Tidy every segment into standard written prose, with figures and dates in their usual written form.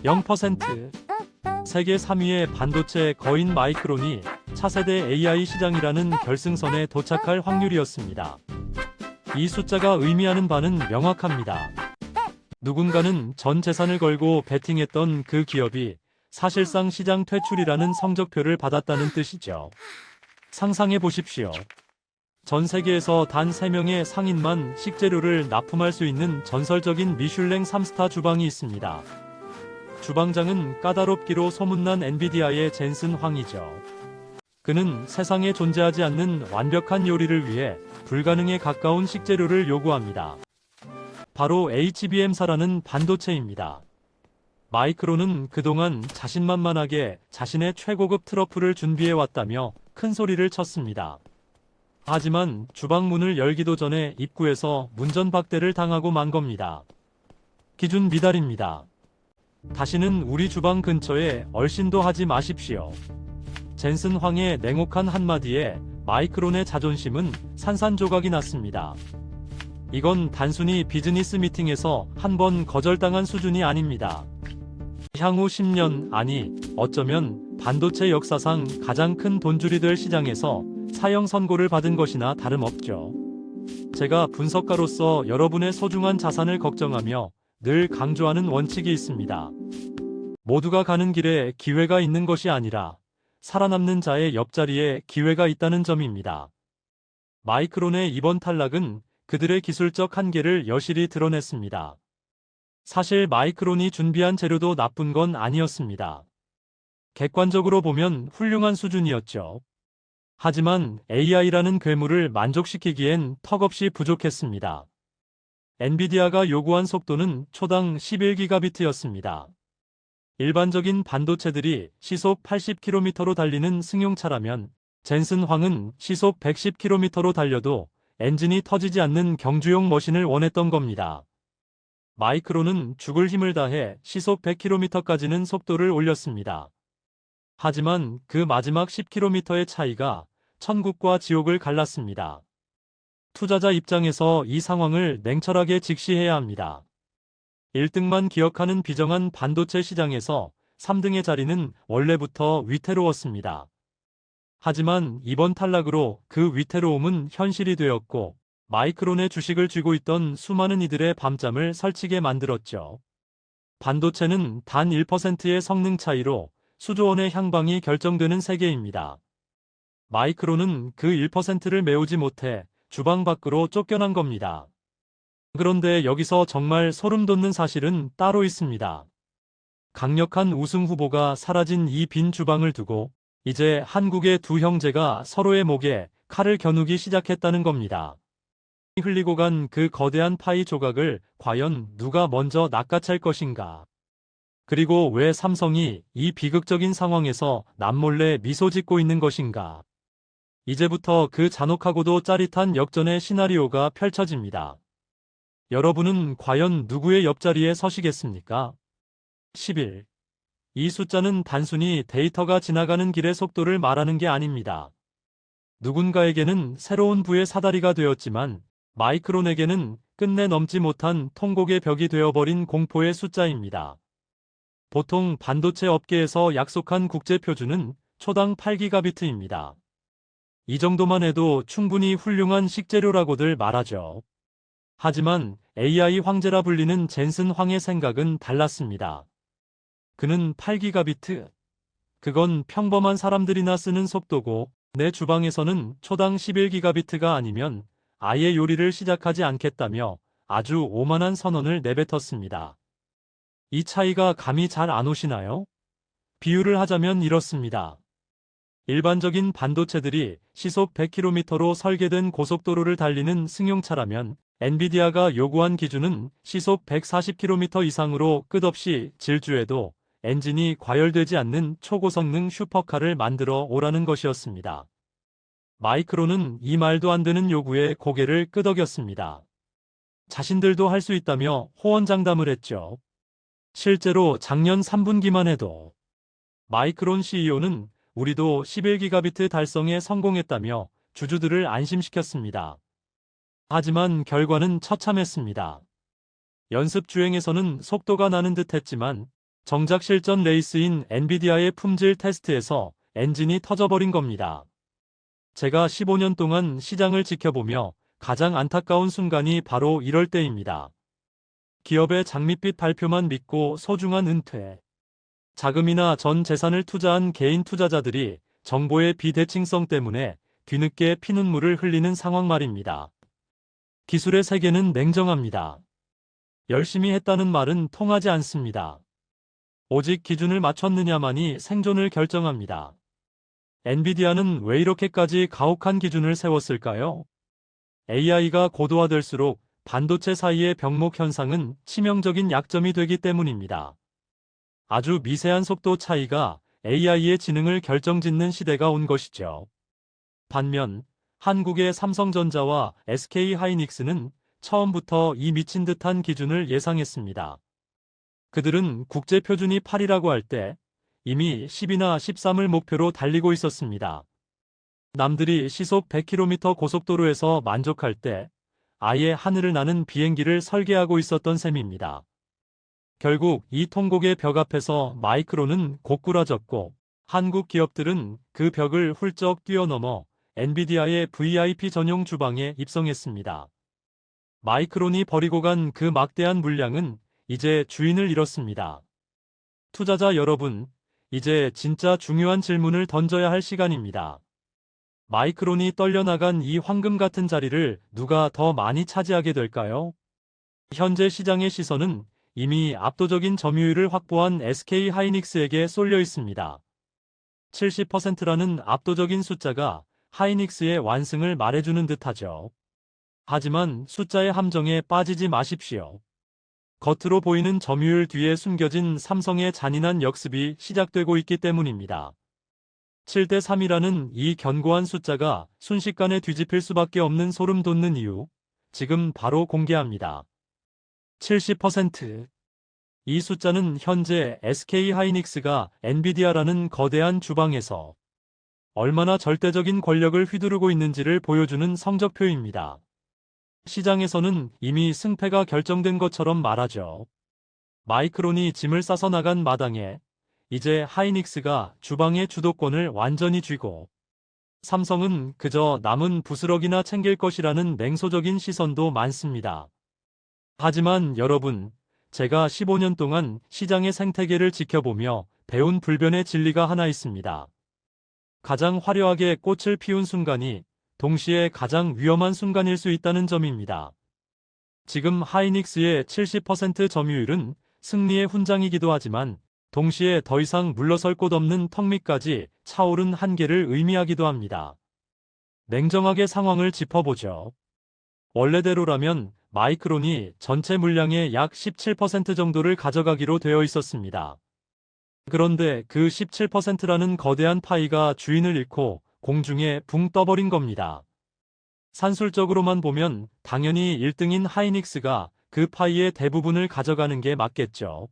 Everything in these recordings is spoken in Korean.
0%. 세계 3위의 반도체 거인 마이크론이 차세대 AI 시장이라는 결승선에 도착할 확률이었습니다. 이 숫자가 의미하는 바는 명확합니다. 누군가는 전 재산을 걸고 베팅했던 그 기업이 사실상 시장 퇴출이라는 성적표를 받았다는 뜻이죠. 상상해 보십시오. 전 세계에서 단 3명의 상인만 식재료를 납품할 수 있는 전설적인 미슐랭 3스타 주방이 있습니다. 주방장은 까다롭기로 소문난 엔비디아의 젠슨 황이죠. 그는 세상에 존재하지 않는 완벽한 요리를 위해 불가능에 가까운 식재료를 요구합니다. 바로 HBM사라는 반도체입니다. 마이크론은 그동안 자신만만하게 자신의 최고급 트러플을 준비해왔다며 큰 소리를 쳤습니다. 하지만 주방 문을 열기도 전에 입구에서 문전박대를 당하고 만 겁니다. 기준 미달입니다. 다시는 우리 주방 근처에 얼씬도 하지 마십시오. 젠슨 황의 냉혹한 한마디에 마이크론의 자존심은 산산조각이 났습니다. 이건 단순히 비즈니스 미팅에서 한 번 거절당한 수준이 아닙니다. 향후 10년, 아니 어쩌면 반도체 역사상 가장 큰 돈줄이 될 시장에서 사형 선고를 받은 것이나 다름없죠. 제가 분석가로서 여러분의 소중한 자산을 걱정하며 늘 강조하는 원칙이 있습니다. 모두가 가는 길에 기회가 있는 것이 아니라 살아남는 자의 옆자리에 기회가 있다는 점입니다. 마이크론의 이번 탈락은 그들의 기술적 한계를 여실히 드러냈습니다. 사실 마이크론이 준비한 재료도 나쁜 건 아니었습니다. 객관적으로 보면 훌륭한 수준이었죠. 하지만 AI라는 괴물을 만족시키기엔 턱없이 부족했습니다. 엔비디아가 요구한 속도는 초당 11기가비트였습니다. 일반적인 반도체들이 시속 80km로 달리는 승용차라면 젠슨 황은 시속 110km로 달려도 엔진이 터지지 않는 경주용 머신을 원했던 겁니다. 마이크론은 죽을 힘을 다해 시속 100km까지는 속도를 올렸습니다. 하지만 그 마지막 10km의 차이가 천국과 지옥을 갈랐습니다. 투자자 입장에서 이 상황을 냉철하게 직시해야 합니다. 1등만 기억하는 비정한 반도체 시장에서 3등의 자리는 원래부터 위태로웠습니다. 하지만 이번 탈락으로 그 위태로움은 현실이 되었고 마이크론의 주식을 쥐고 있던 수많은 이들의 밤잠을 설치게 만들었죠. 반도체는 단 1%의 성능 차이로 수조 원의 향방이 결정되는 세계입니다. 마이크론은 그 1%를 메우지 못해 주방 밖으로 쫓겨난 겁니다. 그런데 여기서 정말 소름 돋는 사실은 따로 있습니다. 강력한 우승 후보가 사라진 이 빈 주방을 두고 이제 한국의 두 형제가 서로의 목에 칼을 겨누기 시작했다는 겁니다. 흘리고 간 그 거대한 파이 조각을 과연 누가 먼저 낚아챌 것인가? 그리고 왜 삼성이 이 비극적인 상황에서 남몰래 미소 짓고 있는 것인가? 이제부터 그 잔혹하고도 짜릿한 역전의 시나리오가 펼쳐집니다. 여러분은 과연 누구의 옆자리에 서시겠습니까? 11. 이 숫자는 단순히 데이터가 지나가는 길의 속도를 말하는 게 아닙니다. 누군가에게는 새로운 부의 사다리가 되었지만 마이크론에게는 끝내 넘지 못한 통곡의 벽이 되어버린 공포의 숫자입니다. 보통 반도체 업계에서 약속한 국제 표준은 초당 8기가비트입니다. 이 정도만 해도 충분히 훌륭한 식재료라고들 말하죠. 하지만 AI 황제라 불리는 젠슨 황의 생각은 달랐습니다. 그는 8기가비트? 그건 평범한 사람들이나 쓰는 속도고 내 주방에서는 초당 11기가비트가 아니면 아예 요리를 시작하지 않겠다며 아주 오만한 선언을 내뱉었습니다. 이 차이가 감이 잘 안 오시나요? 비유를 하자면 이렇습니다. 일반적인 반도체들이 시속 100km로 설계된 고속도로를 달리는 승용차라면 엔비디아가 요구한 기준은 시속 140km 이상으로 끝없이 질주해도 엔진이 과열되지 않는 초고성능 슈퍼카를 만들어 오라는 것이었습니다. 마이크론은 이 말도 안 되는 요구에 고개를 끄덕였습니다. 자신들도 할 수 있다며 호언장담을 했죠. 실제로 작년 3분기만 해도 마이크론 CEO는 우리도 11기가비트 달성에 성공했다며 주주들을 안심시켰습니다. 하지만 결과는 처참했습니다. 연습 주행에서는 속도가 나는 듯 했지만 정작 실전 레이스인 엔비디아의 품질 테스트에서 엔진이 터져버린 겁니다. 제가 15년 동안 시장을 지켜보며 가장 안타까운 순간이 바로 이럴 때입니다. 기업의 장밋빛 발표만 믿고 소중한 은퇴, 자금이나 전 재산을 투자한 개인 투자자들이 정보의 비대칭성 때문에 뒤늦게 피눈물을 흘리는 상황 말입니다. 기술의 세계는 냉정합니다. 열심히 했다는 말은 통하지 않습니다. 오직 기준을 맞췄느냐만이 생존을 결정합니다. 엔비디아는 왜 이렇게까지 가혹한 기준을 세웠을까요? AI가 고도화될수록 반도체 사이의 병목 현상은 치명적인 약점이 되기 때문입니다. 아주 미세한 속도 차이가 AI의 지능을 결정짓는 시대가 온 것이죠. 반면 한국의 삼성전자와 SK하이닉스는 처음부터 이 미친 듯한 기준을 예상했습니다. 그들은 국제표준이 8이라고 할 때 이미 10이나 13을 목표로 달리고 있었습니다. 남들이 시속 100km 고속도로에서 만족할 때 아예 하늘을 나는 비행기를 설계하고 있었던 셈입니다. 결국 이 통곡의 벽 앞에서 마이크론은 고꾸라졌고 한국 기업들은 그 벽을 훌쩍 뛰어넘어 엔비디아의 VIP 전용 주방에 입성했습니다. 마이크론이 버리고 간 그 막대한 물량은 이제 주인을 잃었습니다. 투자자 여러분, 이제 진짜 중요한 질문을 던져야 할 시간입니다. 마이크론이 떨려나간 이 황금 같은 자리를 누가 더 많이 차지하게 될까요? 현재 시장의 시선은 이미 압도적인 점유율을 확보한 SK하이닉스에게 쏠려 있습니다. 70%라는 압도적인 숫자가 하이닉스의 완승을 말해주는 듯하죠. 하지만 숫자의 함정에 빠지지 마십시오. 겉으로 보이는 점유율 뒤에 숨겨진 삼성의 잔인한 역습이 시작되고 있기 때문입니다. 7대3이라는 이 견고한 숫자가 순식간에 뒤집힐 수밖에 없는 소름 돋는 이유, 지금 바로 공개합니다. 70%. 이 숫자는 현재 SK하이닉스가 엔비디아라는 거대한 주방에서 얼마나 절대적인 권력을 휘두르고 있는지를 보여주는 성적표입니다. 시장에서는 이미 승패가 결정된 것처럼 말하죠. 마이크론이 짐을 싸서 나간 마당에 이제 하이닉스가 주방의 주도권을 완전히 쥐고 삼성은 그저 남은 부스러기나 챙길 것이라는 냉소적인 시선도 많습니다. 하지만 여러분, 제가 15년 동안 시장의 생태계를 지켜보며 배운 불변의 진리가 하나 있습니다. 가장 화려하게 꽃을 피운 순간이 동시에 가장 위험한 순간일 수 있다는 점입니다. 지금 하이닉스의 70% 점유율은 승리의 훈장이기도 하지만 동시에 더 이상 물러설 곳 없는 턱 밑까지 차오른 한계를 의미하기도 합니다. 냉정하게 상황을 짚어보죠. 원래대로라면 마이크론이 전체 물량의 약 17% 정도를 가져가기로 되어 있었습니다. 그런데 그 17%라는 거대한 파이가 주인을 잃고 공중에 붕 떠버린 겁니다. 산술적으로만 보면 당연히 1등인 하이닉스가 그 파이의 대부분을 가져가는 게 맞겠죠.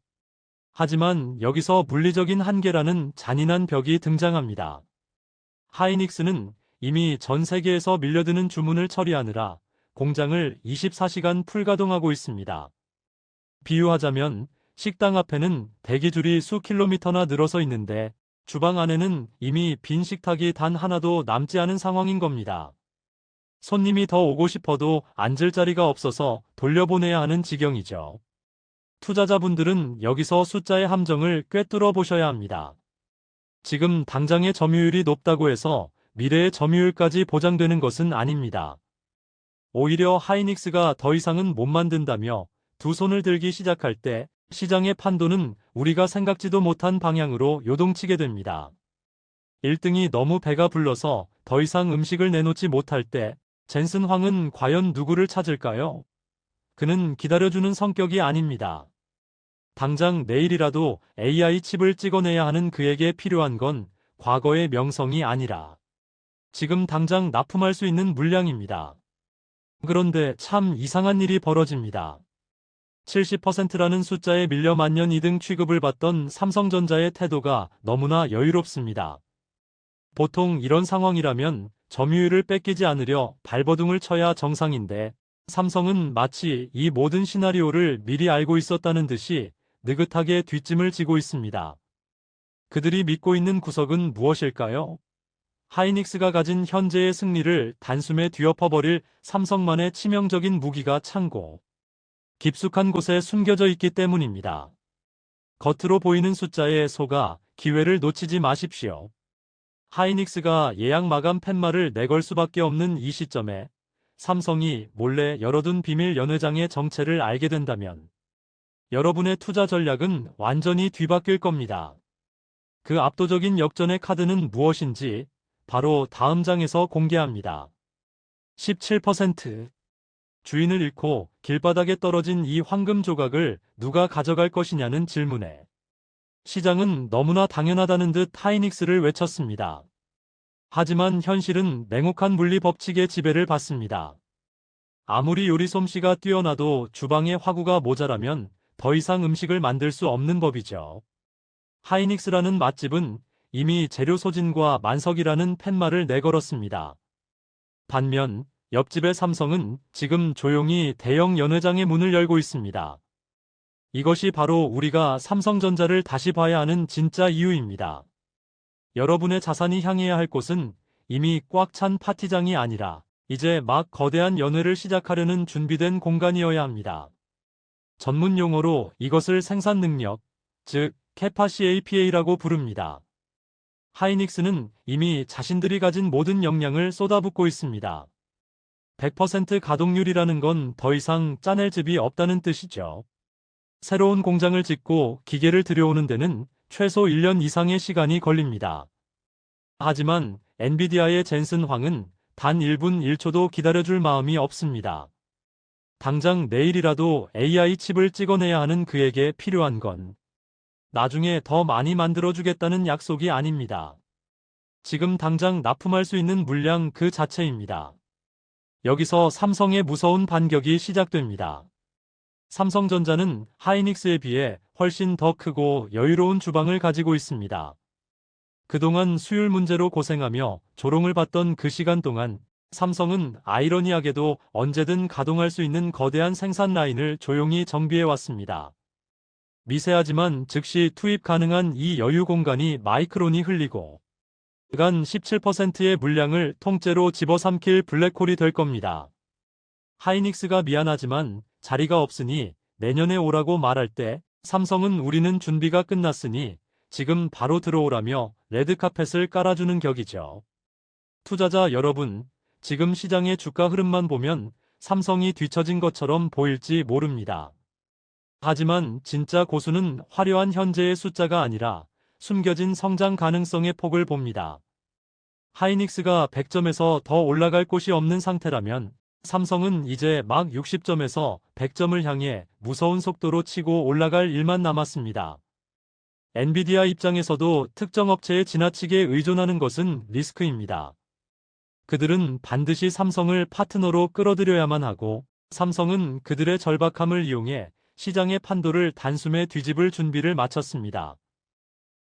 하지만 여기서 물리적인 한계라는 잔인한 벽이 등장합니다. 하이닉스는 이미 전 세계에서 밀려드는 주문을 처리하느라 공장을 24시간 풀가동하고 있습니다. 비유하자면 식당 앞에는 대기줄이 수 킬로미터나 늘어서 있는데 주방 안에는 이미 빈 식탁이 단 하나도 남지 않은 상황인 겁니다. 손님이 더 오고 싶어도 앉을 자리가 없어서 돌려보내야 하는 지경이죠. 투자자분들은 여기서 숫자의 함정을 꿰뚫어 보셔야 합니다. 지금 당장의 점유율이 높다고 해서 미래의 점유율까지 보장되는 것은 아닙니다. 오히려 하이닉스가 더 이상은 못 만든다며 두 손을 들기 시작할 때 시장의 판도는 우리가 생각지도 못한 방향으로 요동치게 됩니다. 1등이 너무 배가 불러서 더 이상 음식을 내놓지 못할 때 젠슨 황은 과연 누구를 찾을까요? 그는 기다려주는 성격이 아닙니다. 당장 내일이라도 AI 칩을 찍어내야 하는 그에게 필요한 건 과거의 명성이 아니라 지금 당장 납품할 수 있는 물량입니다. 그런데 참 이상한 일이 벌어집니다. 70%라는 숫자에 밀려 만년 2등 취급을 받던 삼성전자의 태도가 너무나 여유롭습니다. 보통 이런 상황이라면 점유율을 뺏기지 않으려 발버둥을 쳐야 정상인데 삼성은 마치 이 모든 시나리오를 미리 알고 있었다는 듯이 느긋하게 뒷짐을 지고 있습니다. 그들이 믿고 있는 구석은 무엇일까요? 하이닉스가 가진 현재의 승리를 단숨에 뒤엎어버릴 삼성만의 치명적인 무기가 창고 깊숙한 곳에 숨겨져 있기 때문입니다. 겉으로 보이는 숫자에 속아 기회를 놓치지 마십시오. 하이닉스가 예약 마감 팻말을 내걸 수밖에 없는 이 시점에 삼성이 몰래 열어둔 비밀 연회장의 정체를 알게 된다면 여러분의 투자 전략은 완전히 뒤바뀔 겁니다. 그 압도적인 역전의 카드는 무엇인지 바로 다음 장에서 공개합니다. 17% 주인을 잃고 길바닥에 떨어진 이 황금 조각을 누가 가져갈 것이냐는 질문에 시장은 너무나 당연하다는 듯 하이닉스를 외쳤습니다. 하지만 현실은 냉혹한 물리 법칙의 지배를 받습니다. 아무리 요리 솜씨가 뛰어나도 주방에 화구가 모자라면 더 이상 음식을 만들 수 없는 법이죠. 하이닉스라는 맛집은 이미 재료 소진과 만석이라는 팻말을 내걸었습니다. 반면 옆집의 삼성은 지금 조용히 대형 연회장의 문을 열고 있습니다. 이것이 바로 우리가 삼성전자를 다시 봐야 하는 진짜 이유입니다. 여러분의 자산이 향해야 할 곳은 이미 꽉 찬 파티장이 아니라 이제 막 거대한 연회를 시작하려는 준비된 공간이어야 합니다. 전문 용어로 이것을 생산 능력, 즉 캐파시APA라고 부릅니다. 하이닉스는 이미 자신들이 가진 모든 역량을 쏟아붓고 있습니다. 100% 가동률이라는 건 더 이상 짜낼 즙이 없다는 뜻이죠. 새로운 공장을 짓고 기계를 들여오는 데는 최소 1년 이상의 시간이 걸립니다. 하지만 엔비디아의 젠슨 황은 단 1분 1초도 기다려줄 마음이 없습니다. 당장 내일이라도 AI 칩을 찍어내야 하는 그에게 필요한 건 나중에 더 많이 만들어주겠다는 약속이 아닙니다. 지금 당장 납품할 수 있는 물량 그 자체입니다. 여기서 삼성의 무서운 반격이 시작됩니다. 삼성전자는 하이닉스에 비해 훨씬 더 크고 여유로운 주방을 가지고 있습니다. 그동안 수율 문제로 고생하며 조롱을 받던 그 시간 동안 삼성은 아이러니하게도 언제든 가동할 수 있는 거대한 생산 라인을 조용히 정비해왔습니다. 미세하지만 즉시 투입 가능한 이 여유 공간이 마이크론이 흘리고 그간 17%의 물량을 통째로 집어삼킬 블랙홀이 될 겁니다. 하이닉스가 미안하지만 자리가 없으니 내년에 오라고 말할 때 삼성은 우리는 준비가 끝났으니 지금 바로 들어오라며 레드카펫을 깔아주는 격이죠. 투자자 여러분, 지금 시장의 주가 흐름만 보면 삼성이 뒤처진 것처럼 보일지 모릅니다. 하지만 진짜 고수는 화려한 현재의 숫자가 아니라 숨겨진 성장 가능성의 폭을 봅니다. 하이닉스가 100점에서 더 올라갈 곳이 없는 상태라면 삼성은 이제 막 60점에서 100점을 향해 무서운 속도로 치고 올라갈 일만 남았습니다. 엔비디아 입장에서도 특정 업체에 지나치게 의존하는 것은 리스크입니다. 그들은 반드시 삼성을 파트너로 끌어들여야만 하고 삼성은 그들의 절박함을 이용해 시장의 판도를 단숨에 뒤집을 준비를 마쳤습니다.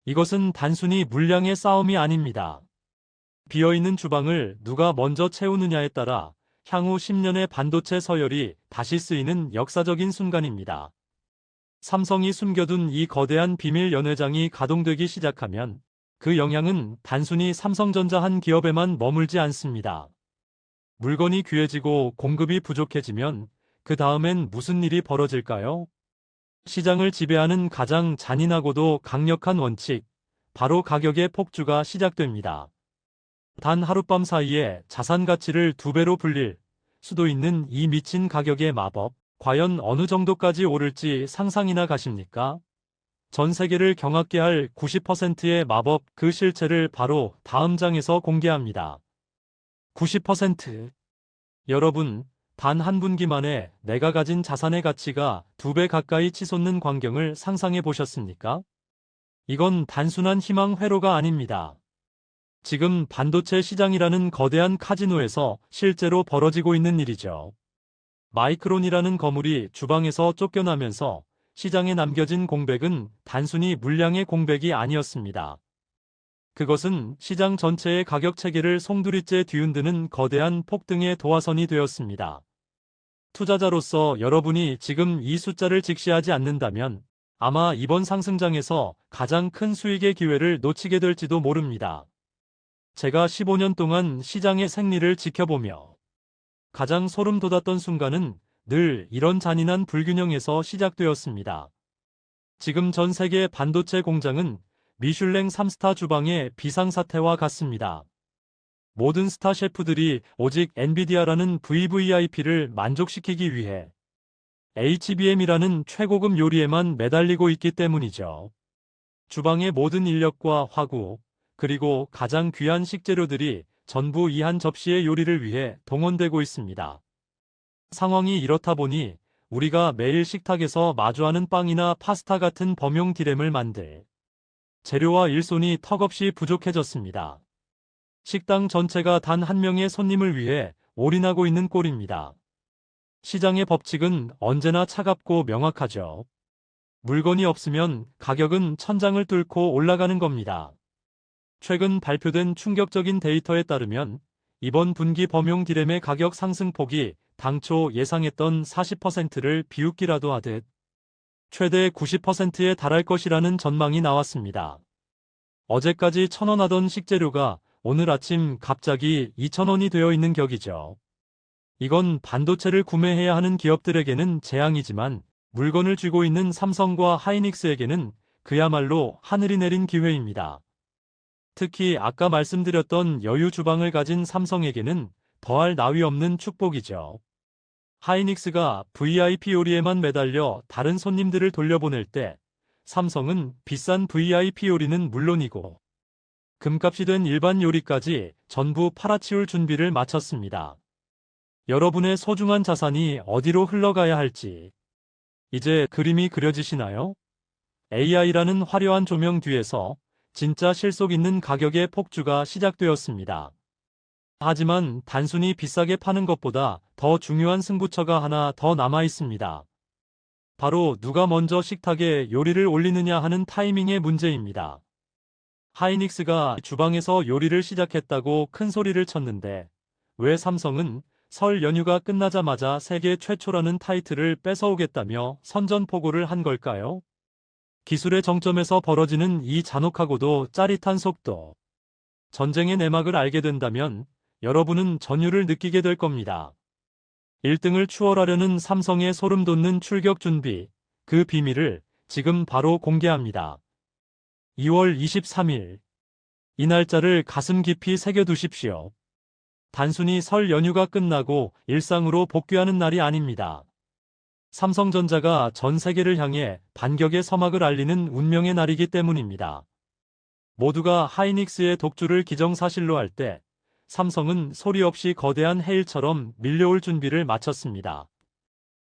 이것은 단순히 물량의 싸움이 아닙니다. 비어있는 주방을 누가 먼저 채우느냐에 따라 향후 10년의 반도체 서열이 다시 쓰이는 역사적인 순간입니다. 삼성이 숨겨둔 이 거대한 비밀 연회장이 가동되기 시작하면 그 영향은 단순히 삼성전자 한 기업에만 머물지 않습니다. 물건이 귀해지고 공급이 부족해지면 그 다음엔 무슨 일이 벌어질까요? 시장을 지배하는 가장 잔인하고도 강력한 원칙, 바로 가격의 폭주가 시작됩니다. 단 하룻밤 사이에 자산 가치를 2배로 불릴 수도 있는 이 미친 가격의 마법, 과연 어느 정도까지 오를지 상상이나 가십니까? 전 세계를 경악게 할 90%의 마법 그 실체를 바로 다음 장에서 공개합니다. 90%. 여러분, 단 한 분기 만에 내가 가진 자산의 가치가 2배 가까이 치솟는 광경을 상상해 보셨습니까? 이건 단순한 희망 회로가 아닙니다. 지금 반도체 시장이라는 거대한 카지노에서 실제로 벌어지고 있는 일이죠. 마이크론이라는 거물이 주방에서 쫓겨나면서 시장에 남겨진 공백은 단순히 물량의 공백이 아니었습니다. 그것은 시장 전체의 가격 체계를 송두리째 뒤흔드는 거대한 폭등의 도화선이 되었습니다. 투자자로서 여러분이 지금 이 숫자를 직시하지 않는다면 아마 이번 상승장에서 가장 큰 수익의 기회를 놓치게 될지도 모릅니다. 제가 15년 동안 시장의 생리를 지켜보며 가장 소름 돋았던 순간은 늘 이런 잔인한 불균형에서 시작되었습니다. 지금 전 세계 반도체 공장은 미슐랭 3스타 주방의 비상사태와 같습니다. 모든 스타 셰프들이 오직 엔비디아라는 VVIP를 만족시키기 위해 HBM이라는 최고급 요리에만 매달리고 있기 때문이죠. 주방의 모든 인력과 화구, 그리고 가장 귀한 식재료들이 전부 이 한 접시의 요리를 위해 동원되고 있습니다. 상황이 이렇다 보니 우리가 매일 식탁에서 마주하는 빵이나 파스타 같은 범용 디램을 만들 재료와 일손이 턱없이 부족해졌습니다. 식당 전체가 단 한 명의 손님을 위해 올인하고 있는 꼴입니다. 시장의 법칙은 언제나 차갑고 명확하죠. 물건이 없으면 가격은 천장을 뚫고 올라가는 겁니다. 최근 발표된 충격적인 데이터에 따르면 이번 분기 범용 디램의 가격 상승폭이 당초 예상했던 40%를 비웃기라도 하듯 최대 90%에 달할 것이라는 전망이 나왔습니다. 어제까지 1,000원 하던 식재료가 오늘 아침 갑자기 2,000원이 되어 있는 격이죠. 이건 반도체를 구매해야 하는 기업들에게는 재앙이지만 물건을 쥐고 있는 삼성과 하이닉스에게는 그야말로 하늘이 내린 기회입니다. 특히 아까 말씀드렸던 여유 주방을 가진 삼성에게는 더할 나위 없는 축복이죠. 하이닉스가 VIP 요리에만 매달려 다른 손님들을 돌려보낼 때 삼성은 비싼 VIP 요리는 물론이고 금값이 된 일반 요리까지 전부 팔아치울 준비를 마쳤습니다. 여러분의 소중한 자산이 어디로 흘러가야 할지 이제 그림이 그려지시나요? AI라는 화려한 조명 뒤에서 진짜 실속 있는 가격의 폭주가 시작되었습니다. 하지만 단순히 비싸게 파는 것보다 더 중요한 승부처가 하나 더 남아 있습니다. 바로 누가 먼저 식탁에 요리를 올리느냐 하는 타이밍의 문제입니다. 하이닉스가 주방에서 요리를 시작했다고 큰 소리를 쳤는데 왜 삼성은 설 연휴가 끝나자마자 세계 최초라는 타이틀을 뺏어오겠다며 선전포고를 한 걸까요? 기술의 정점에서 벌어지는 이 잔혹하고도 짜릿한 속도. 전쟁의 내막을 알게 된다면 여러분은 전율을 느끼게 될 겁니다. 1등을 추월하려는 삼성의 소름 돋는 출격 준비, 그 비밀을 지금 바로 공개합니다. 2월 23일. 이 날짜를 가슴 깊이 새겨두십시오. 단순히 설 연휴가 끝나고 일상으로 복귀하는 날이 아닙니다. 삼성전자가 전 세계를 향해 반격의 서막을 알리는 운명의 날이기 때문입니다. 모두가 하이닉스의 독주를 기정사실로 할 때 삼성은 소리 없이 거대한 해일처럼 밀려올 준비를 마쳤습니다.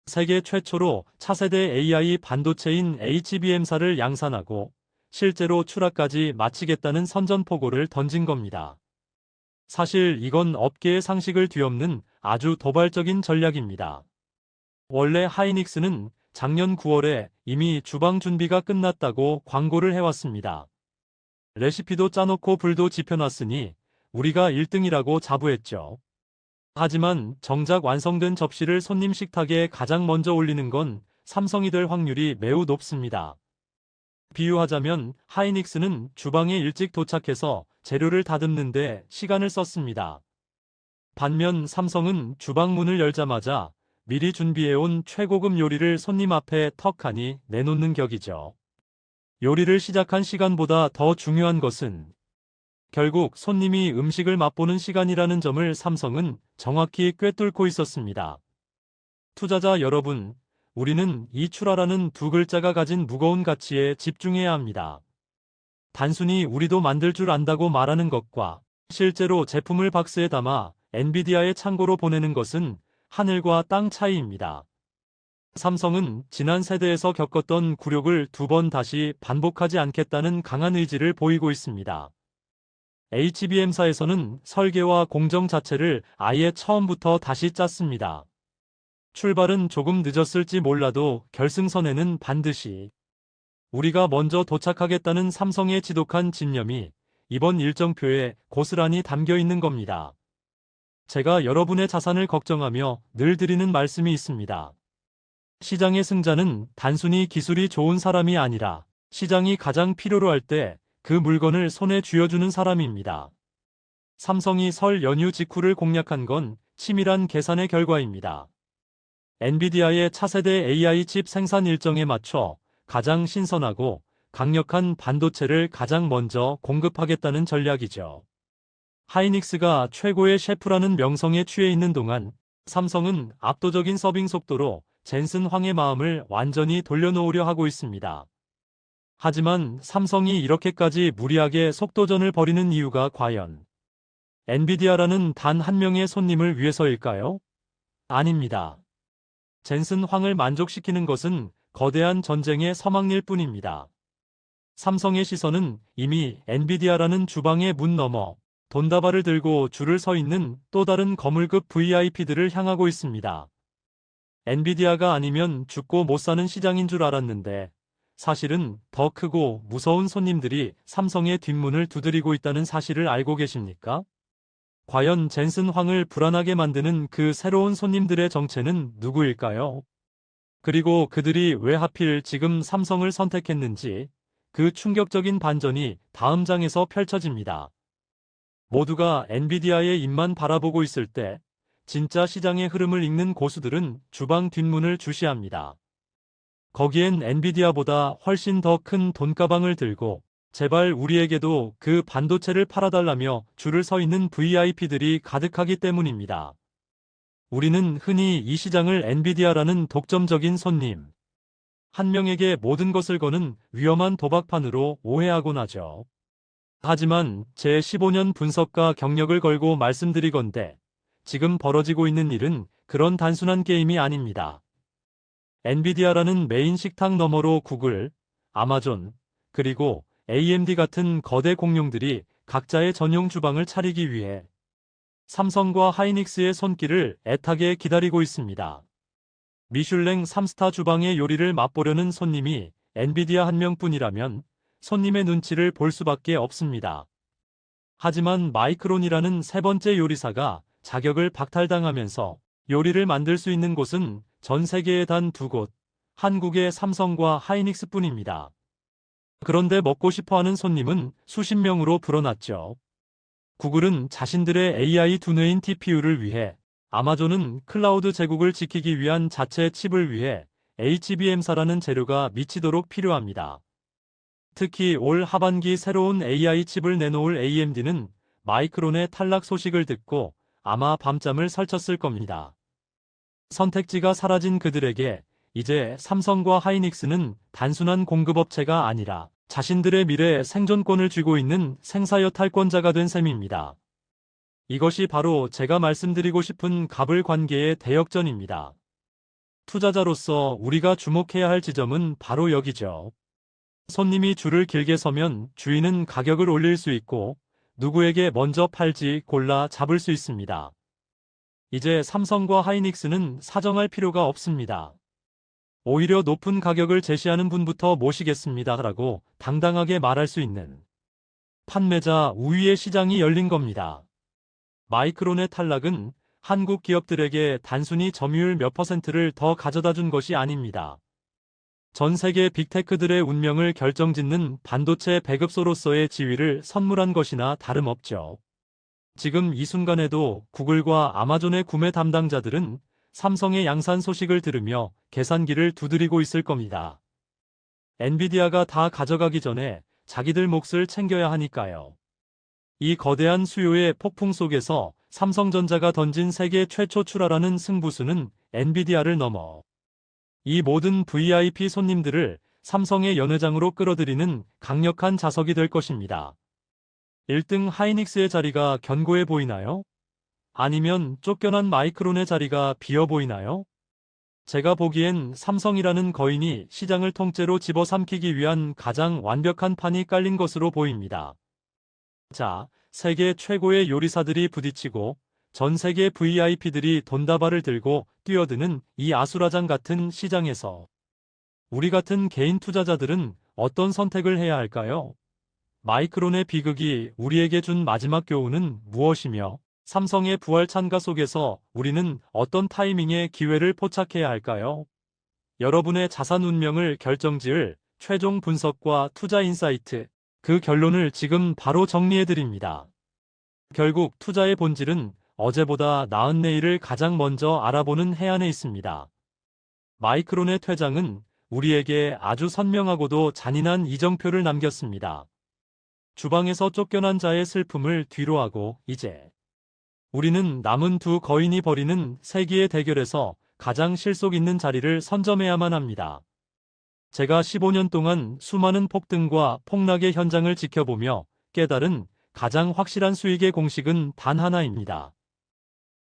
세계 최초로 차세대 AI 반도체인 HBM사를 양산하고 실제로 출하까지 마치겠다는 선전포고를 던진 겁니다. 사실 이건 업계의 상식을 뒤엎는 아주 도발적인 전략입니다. 원래 하이닉스는 작년 9월에 이미 주방 준비가 끝났다고 광고를 해왔습니다. 레시피도 짜놓고 불도 지펴놨으니 우리가 1등이라고 자부했죠. 하지만 정작 완성된 접시를 손님 식탁에 가장 먼저 올리는 건 삼성이 될 확률이 매우 높습니다. 비유하자면 하이닉스는 주방에 일찍 도착해서 재료를 다듬는데 시간을 썼습니다. 반면 삼성은 주방 문을 열자마자 미리 준비해온 최고급 요리를 손님 앞에 턱하니 내놓는 격이죠. 요리를 시작한 시간보다 더 중요한 것은 결국 손님이 음식을 맛보는 시간이라는 점을 삼성은 정확히 꿰뚫고 있었습니다. 투자자 여러분, 우리는 이 출하라는 두 글자가 가진 무거운 가치에 집중해야 합니다. 단순히 우리도 만들 줄 안다고 말하는 것과 실제로 제품을 박스에 담아 엔비디아의 창고로 보내는 것은 하늘과 땅 차이입니다. 삼성은 지난 세대에서 겪었던 굴욕을 2번 다시 반복하지 않겠다는 강한 의지를 보이고 있습니다. HBM사에서는 설계와 공정 자체를 아예 처음부터 다시 짰습니다. 출발은 조금 늦었을지 몰라도 결승선에는 반드시 우리가 먼저 도착하겠다는 삼성의 지독한 집념이 이번 일정표에 고스란히 담겨 있는 겁니다. 제가 여러분의 자산을 걱정하며 늘 드리는 말씀이 있습니다. 시장의 승자는 단순히 기술이 좋은 사람이 아니라 시장이 가장 필요로 할 때 그 물건을 손에 쥐어주는 사람입니다. 삼성이 설 연휴 직후를 공략한 건 치밀한 계산의 결과입니다. 엔비디아의 차세대 AI 칩 생산 일정에 맞춰 가장 신선하고 강력한 반도체를 가장 먼저 공급하겠다는 전략이죠. 하이닉스가 최고의 셰프라는 명성에 취해 있는 동안 삼성은 압도적인 서빙 속도로 젠슨 황의 마음을 완전히 돌려놓으려 하고 있습니다. 하지만 삼성이 이렇게까지 무리하게 속도전을 벌이는 이유가 과연 엔비디아라는 단 한 명의 손님을 위해서일까요? 아닙니다. 젠슨 황을 만족시키는 것은 거대한 전쟁의 서막일 뿐입니다. 삼성의 시선은 이미 엔비디아라는 주방의 문 너머 돈다발을 들고 줄을 서 있는 또 다른 거물급 VIP들을 향하고 있습니다. 엔비디아가 아니면 죽고 못 사는 시장인 줄 알았는데 사실은 더 크고 무서운 손님들이 삼성의 뒷문을 두드리고 있다는 사실을 알고 계십니까? 과연 젠슨 황을 불안하게 만드는 그 새로운 손님들의 정체는 누구일까요? 그리고 그들이 왜 하필 지금 삼성을 선택했는지 그 충격적인 반전이 다음 장에서 펼쳐집니다. 모두가 엔비디아의 입만 바라보고 있을 때 진짜 시장의 흐름을 읽는 고수들은 주방 뒷문을 주시합니다. 거기엔 엔비디아보다 훨씬 더 큰 돈가방을 들고 제발 우리에게도 그 반도체를 팔아달라며 줄을 서 있는 VIP들이 가득하기 때문입니다. 우리는 흔히 이 시장을 엔비디아라는 독점적인 손님 한 명에게 모든 것을 거는 위험한 도박판으로 오해하곤 하죠. 하지만 제 15년 분석과 경력을 걸고 말씀드리건대 지금 벌어지고 있는 일은 그런 단순한 게임이 아닙니다. 엔비디아라는 메인 식탁 너머로 구글, 아마존, 그리고 AMD 같은 거대 공룡들이 각자의 전용 주방을 차리기 위해 삼성과 하이닉스의 손길을 애타게 기다리고 있습니다. 미슐랭 3스타 주방의 요리를 맛보려는 손님이 엔비디아 한 명뿐이라면 손님의 눈치를 볼 수밖에 없습니다. 하지만 마이크론이라는 세 번째 요리사가 자격을 박탈당하면서 요리를 만들 수 있는 곳은 전 세계에 단 두 곳, 한국의 삼성과 하이닉스뿐입니다. 그런데 먹고 싶어하는 손님은 수십 명으로 불어났죠. 구글은 자신들의 AI 두뇌인 TPU를 위해, 아마존은 클라우드 제국을 지키기 위한 자체 칩을 위해 HBM사라는 재료가 미치도록 필요합니다. 특히 올 하반기 새로운 AI 칩을 내놓을 AMD는 마이크론의 탈락 소식을 듣고 아마 밤잠을 설쳤을 겁니다. 선택지가 사라진 그들에게 이제 삼성과 하이닉스는 단순한 공급업체가 아니라 자신들의 미래 생존권을 쥐고 있는 생사여탈권자가 된 셈입니다. 이것이 바로 제가 말씀드리고 싶은 갑을 관계의 대역전입니다. 투자자로서 우리가 주목해야 할 지점은 바로 여기죠. 손님이 줄을 길게 서면 주인은 가격을 올릴 수 있고 누구에게 먼저 팔지 골라 잡을 수 있습니다. 이제 삼성과 하이닉스는 사정할 필요가 없습니다. 오히려 높은 가격을 제시하는 분부터 모시겠습니다라고 당당하게 말할 수 있는 판매자 우위의 시장이 열린 겁니다. 마이크론의 탈락은 한국 기업들에게 단순히 점유율 몇 %를 더 가져다 준 것이 아닙니다. 전 세계 빅테크들의 운명을 결정짓는 반도체 배급소로서의 지위를 선물한 것이나 다름없죠. 지금 이 순간에도 구글과 아마존의 구매 담당자들은 삼성의 양산 소식을 들으며 계산기를 두드리고 있을 겁니다. 엔비디아가 다 가져가기 전에 자기들 몫을 챙겨야 하니까요. 이 거대한 수요의 폭풍 속에서 삼성전자가 던진 세계 최초 출하라는 승부수는 엔비디아를 넘어 이 모든 VIP 손님들을 삼성의 연회장으로 끌어들이는 강력한 자석이 될 것입니다. 1등 하이닉스의 자리가 견고해 보이나요? 아니면 쫓겨난 마이크론의 자리가 비어 보이나요? 제가 보기엔 삼성이라는 거인이 시장을 통째로 집어삼키기 위한 가장 완벽한 판이 깔린 것으로 보입니다. 자, 세계 최고의 요리사들이 부딪히고 전 세계 VIP들이 돈다발을 들고 뛰어드는 이 아수라장 같은 시장에서 우리 같은 개인 투자자들은 어떤 선택을 해야 할까요? 마이크론의 비극이 우리에게 준 마지막 교훈은 무엇이며 삼성의 부활 찬가 속에서 우리는 어떤 타이밍에 기회를 포착해야 할까요? 여러분의 자산 운명을 결정지을 최종 분석과 투자 인사이트, 그 결론을 지금 바로 정리해드립니다. 결국 투자의 본질은 어제보다 나은 내일을 가장 먼저 알아보는 해안에 있습니다. 마이크론의 퇴장은 우리에게 아주 선명하고도 잔인한 이정표를 남겼습니다. 주방에서 쫓겨난 자의 슬픔을 뒤로하고 이제 우리는 남은 두 거인이 벌이는 세기의 대결에서 가장 실속 있는 자리를 선점해야만 합니다. 제가 15년 동안 수많은 폭등과 폭락의 현장을 지켜보며 깨달은 가장 확실한 수익의 공식은 단 하나입니다.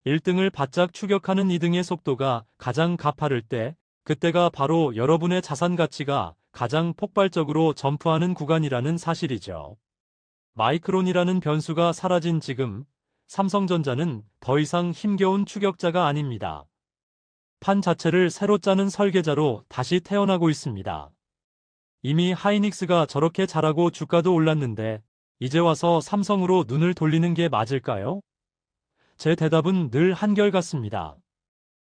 1등을 바짝 추격하는 2등의 속도가 가장 가파를 때, 그때가 바로 여러분의 자산 가치가 가장 폭발적으로 점프하는 구간이라는 사실이죠. 마이크론이라는 변수가 사라진 지금, 삼성전자는 더 이상 힘겨운 추격자가 아닙니다. 판 자체를 새로 짜는 설계자로 다시 태어나고 있습니다. 이미 하이닉스가 저렇게 잘하고 주가도 올랐는데 이제 와서 삼성으로 눈을 돌리는 게 맞을까요? 제 대답은 늘 한결같습니다.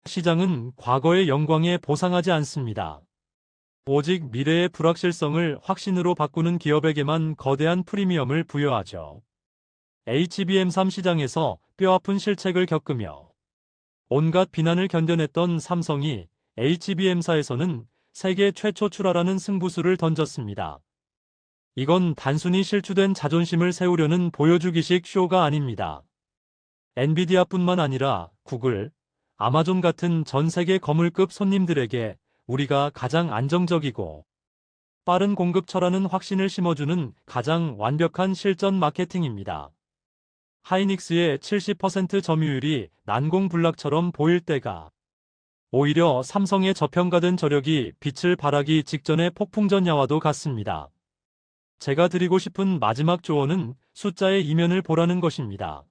시장은 과거의 영광에 보상하지 않습니다. 오직 미래의 불확실성을 확신으로 바꾸는 기업에게만 거대한 프리미엄을 부여하죠. HBM3 시장에서 뼈아픈 실책을 겪으며 온갖 비난을 견뎌냈던 삼성이 HBM사에서는 세계 최초 출하라는 승부수를 던졌습니다. 이건 단순히 실추된 자존심을 세우려는 보여주기식 쇼가 아닙니다. 엔비디아뿐만 아니라 구글, 아마존 같은 전 세계 거물급 손님들에게 우리가 가장 안정적이고 빠른 공급처라는 확신을 심어주는 가장 완벽한 실전 마케팅입니다. 하이닉스의 70% 점유율이 난공불락처럼 보일 때가 오히려 삼성의 저평가된 저력이 빛을 발하기 직전의 폭풍전야와도 같습니다. 제가 드리고 싶은 마지막 조언은 숫자의 이면을 보라는 것입니다.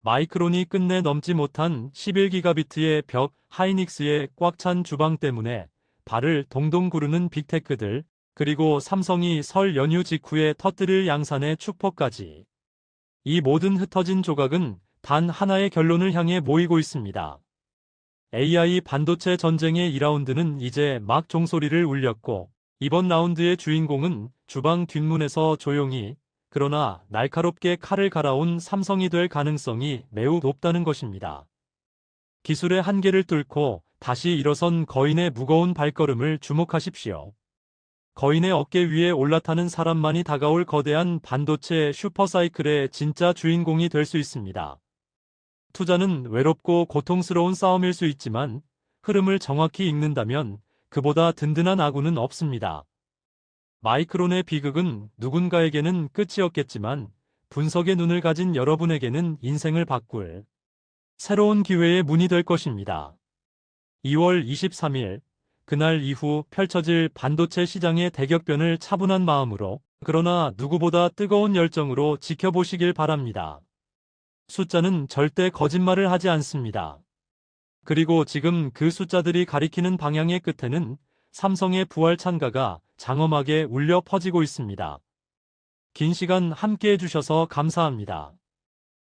마이크론이 끝내 넘지 못한 11기가비트의 벽, 하이닉스의 꽉 찬 주방 때문에 발을 동동 구르는 빅테크들, 그리고 삼성이 설 연휴 직후에 터뜨릴 양산의 축포까지. 이 모든 흩어진 조각은 단 하나의 결론을 향해 모이고 있습니다. AI 반도체 전쟁의 2라운드는 이제 막 종소리를 울렸고, 이번 라운드의 주인공은 주방 뒷문에서 조용히 그러나 날카롭게 칼을 갈아온 삼성이 될 가능성이 매우 높다는 것입니다. 기술의 한계를 뚫고 다시 일어선 거인의 무거운 발걸음을 주목하십시오. 거인의 어깨 위에 올라타는 사람만이 다가올 거대한 반도체 슈퍼사이클의 진짜 주인공이 될 수 있습니다. 투자는 외롭고 고통스러운 싸움일 수 있지만 흐름을 정확히 읽는다면 그보다 든든한 아군은 없습니다. 마이크론의 비극은 누군가에게는 끝이었겠지만 분석의 눈을 가진 여러분에게는 인생을 바꿀 새로운 기회의 문이 될 것입니다. 2월 23일, 그날 이후 펼쳐질 반도체 시장의 대격변을 차분한 마음으로, 그러나 누구보다 뜨거운 열정으로 지켜보시길 바랍니다. 숫자는 절대 거짓말을 하지 않습니다. 그리고 지금 그 숫자들이 가리키는 방향의 끝에는 삼성의 부활 찬가가 장엄하게 울려 퍼지고 있습니다. 긴 시간 함께 해주셔서 감사합니다.